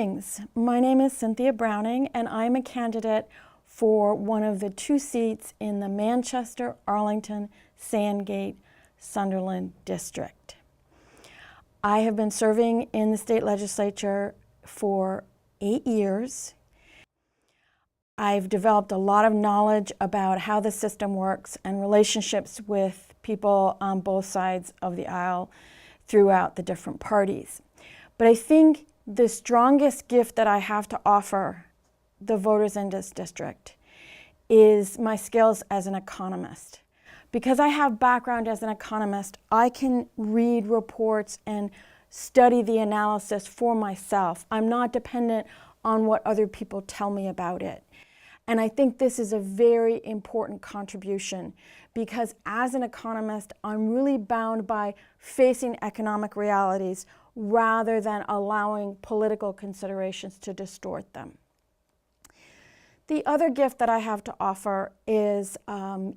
Greetings. My name is Cynthia Browning, and I'm a candidate for one of the 2 seats in the Manchester, Arlington, Sandgate, Sunderland district. I have been serving in the state legislature for 8 years. I've developed a lot of knowledge about how the system works and relationships with people on both sides of the aisle throughout the different parties. But I think the strongest gift that I have to offer the voters in this district is my skills as an economist. Because I have background as an economist, I can read reports and study the analysis for myself. I'm not dependent on what other people tell me about it. And I think this is a very important contribution because as an economist, I'm really bound by facing economic realities rather than allowing political considerations to distort them. The other gift that I have to offer is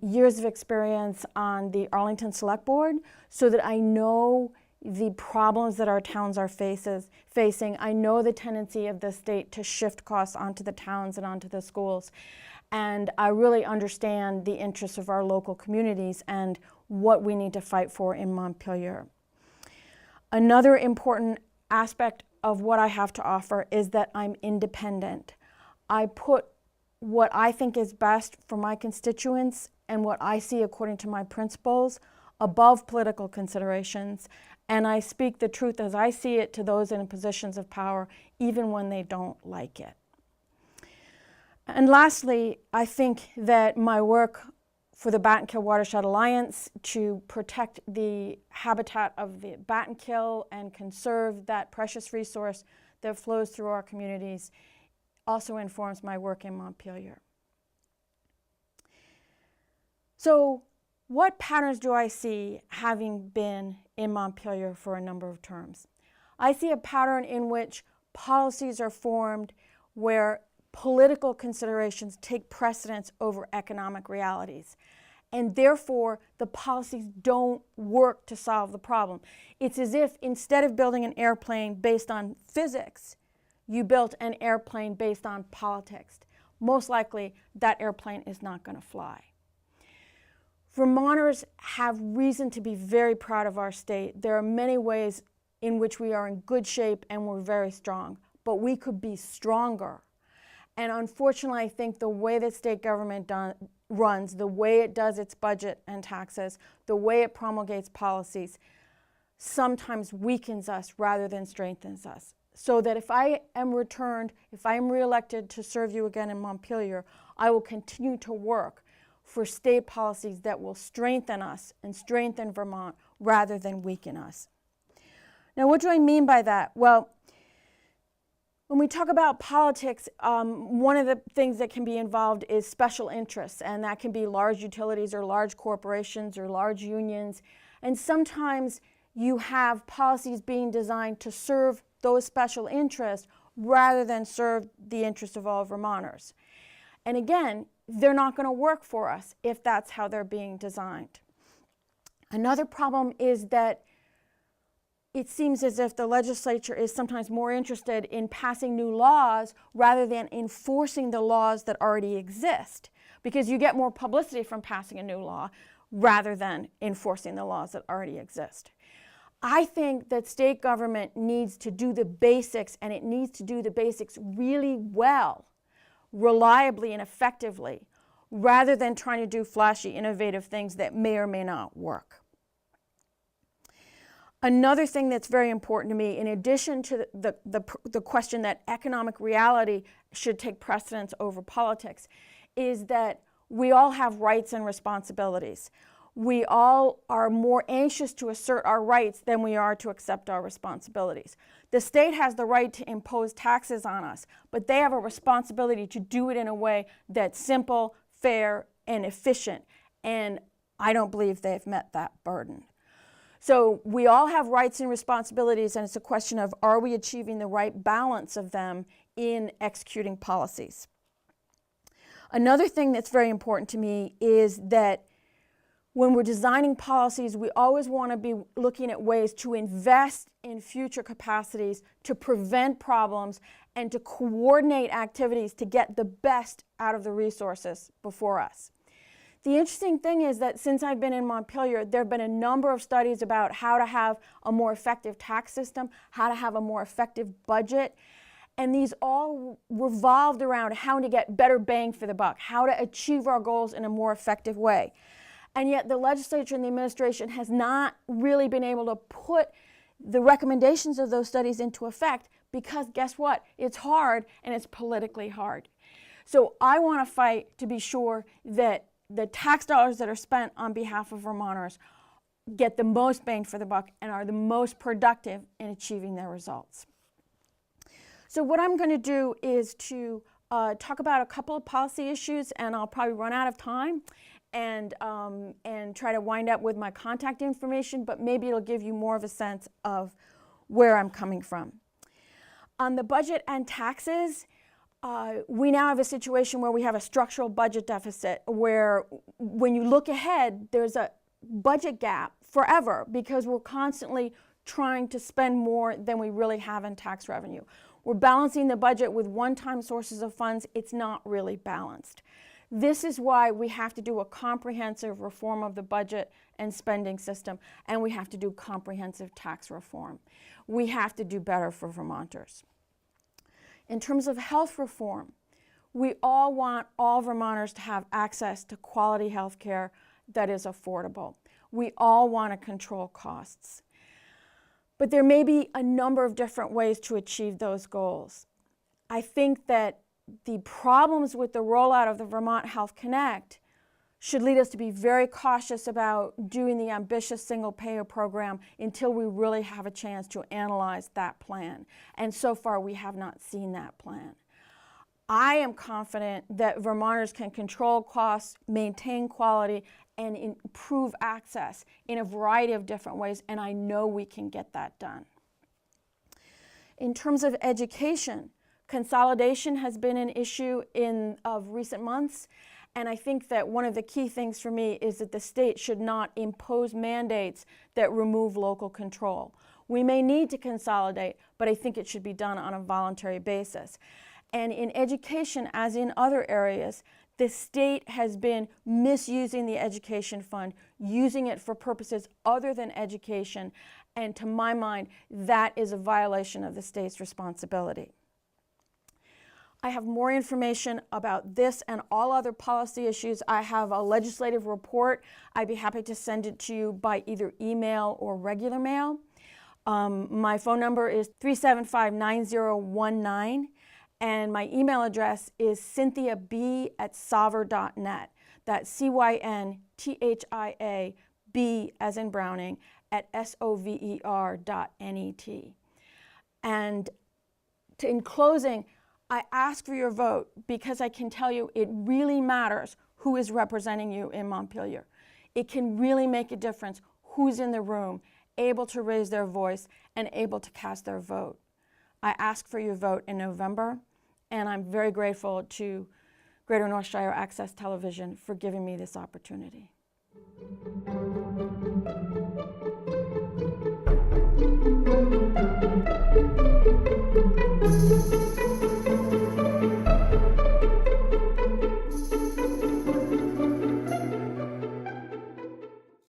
years of experience on the Arlington Select Board so that I know the problems that our towns are facing. I know the tendency of the state to shift costs onto the towns and onto the schools. And I really understand the interests of our local communities and what we need to fight for in Montpelier. Another important aspect of what I have to offer is that I'm independent. I put what I think is best for my constituents and what I see according to my principles above political considerations, and I speak the truth as I see it to those in positions of power, even when they don't like it. And lastly, I think that my work for the Battenkill Watershed Alliance to protect the habitat of the Battenkill and conserve that precious resource that flows through our communities also informs my work in Montpelier. So what patterns do I see having been in Montpelier for a number of terms? I see a pattern in which policies are formed where political considerations take precedence over economic realities. And therefore, the policies don't work to solve the problem. It's as if instead of building an airplane based on physics, you built an airplane based on politics. Most likely, that airplane is not going to fly. Vermonters have reason to be very proud of our state. There are many ways in which we are in good shape and we're very strong, but we could be stronger. And unfortunately, I think the way that state government runs, the way it does its budget and taxes, the way it promulgates policies, sometimes weakens us rather than strengthens us. So that if I am returned, if I am reelected to serve you again in Montpelier, I will continue to work for state policies that will strengthen us and strengthen Vermont rather than weaken us. Now, what do I mean by that? Well, when we talk about politics, one of the things that can be involved is special interests, and that can be large utilities or large corporations or large unions. And sometimes you have policies being designed to serve those special interests rather than serve the interests of all Vermonters. And again, they're not going to work for us if that's how they're being designed. Another problem is that it seems as if the legislature is sometimes more interested in passing new laws rather than enforcing the laws that already exist, because you get more publicity from passing a new law rather than enforcing the laws that already exist. I think that state government needs to do the basics, and it needs to do the basics really well, reliably and effectively, rather than trying to do flashy, innovative things that may or may not work. Another thing that's very important to me, in addition to the question that economic reality should take precedence over politics, is that we all have rights and responsibilities. We all are more anxious to assert our rights than we are to accept our responsibilities. The state has the right to impose taxes on us, but they have a responsibility to do it in a way that's simple, fair, and efficient, and I don't believe they've met that burden. So we all have rights and responsibilities, and it's a question of, are we achieving the right balance of them in executing policies? Another thing that's very important to me is that when we're designing policies, we always want to be looking at ways to invest in future capacities to prevent problems and to coordinate activities to get the best out of the resources before us. The interesting thing is that since I've been in Montpelier, there have been a number of studies about how to have a more effective tax system, how to have a more effective budget, and these all revolved around how to get better bang for the buck, how to achieve our goals in a more effective way. And yet the legislature and the administration has not really been able to put the recommendations of those studies into effect because guess what? It's hard and it's politically hard. So I want to fight to be sure that the tax dollars that are spent on behalf of Vermonters get the most bang for the buck and are the most productive in achieving their results. So what I'm going to do is to talk about a couple of policy issues, and I'll probably run out of time and try to wind up with my contact information, but maybe it'll give you more of a sense of where I'm coming from. On the budget and taxes, we now have a situation where we have a structural budget deficit where when you look ahead, there's a budget gap forever because we're constantly trying to spend more than we really have in tax revenue. We're balancing the budget with one-time sources of funds. It's not really balanced. This is why we have to do a comprehensive reform of the budget and spending system, and we have to do comprehensive tax reform. We have to do better for Vermonters. In terms of health reform, we all want all Vermonters to have access to quality health care that is affordable. We all want to control costs. But there may be a number of different ways to achieve those goals. I think that the problems with the rollout of the Vermont Health Connect should lead us to be very cautious about doing the ambitious single-payer program until we really have a chance to analyze that plan. And so far, we have not seen that plan. I am confident that Vermonters can control costs, maintain quality, and improve access in a variety of different ways, and I know we can get that done. In terms of education, consolidation has been an issue of recent months, and I think that one of the key things for me is that the state should not impose mandates that remove local control. We may need to consolidate, but I think it should be done on a voluntary basis. And in education, as in other areas, the state has been misusing the education fund, using it for purposes other than education, and to my mind, that is a violation of the state's responsibility. I have more information about this and all other policy issues. I have a legislative report. I'd be happy to send it to you by either email or regular mail. My phone number is 375-9019, and my email address is cynthiab@sover.net. That's CYNTHIA B as in Browning @SOVER.net. And in closing, I ask for your vote because I can tell you it really matters who is representing you in Montpelier. It can really make a difference who's in the room, able to raise their voice and able to cast their vote. I ask for your vote in November, and I'm very grateful to Greater North Shire Access Television for giving me this opportunity.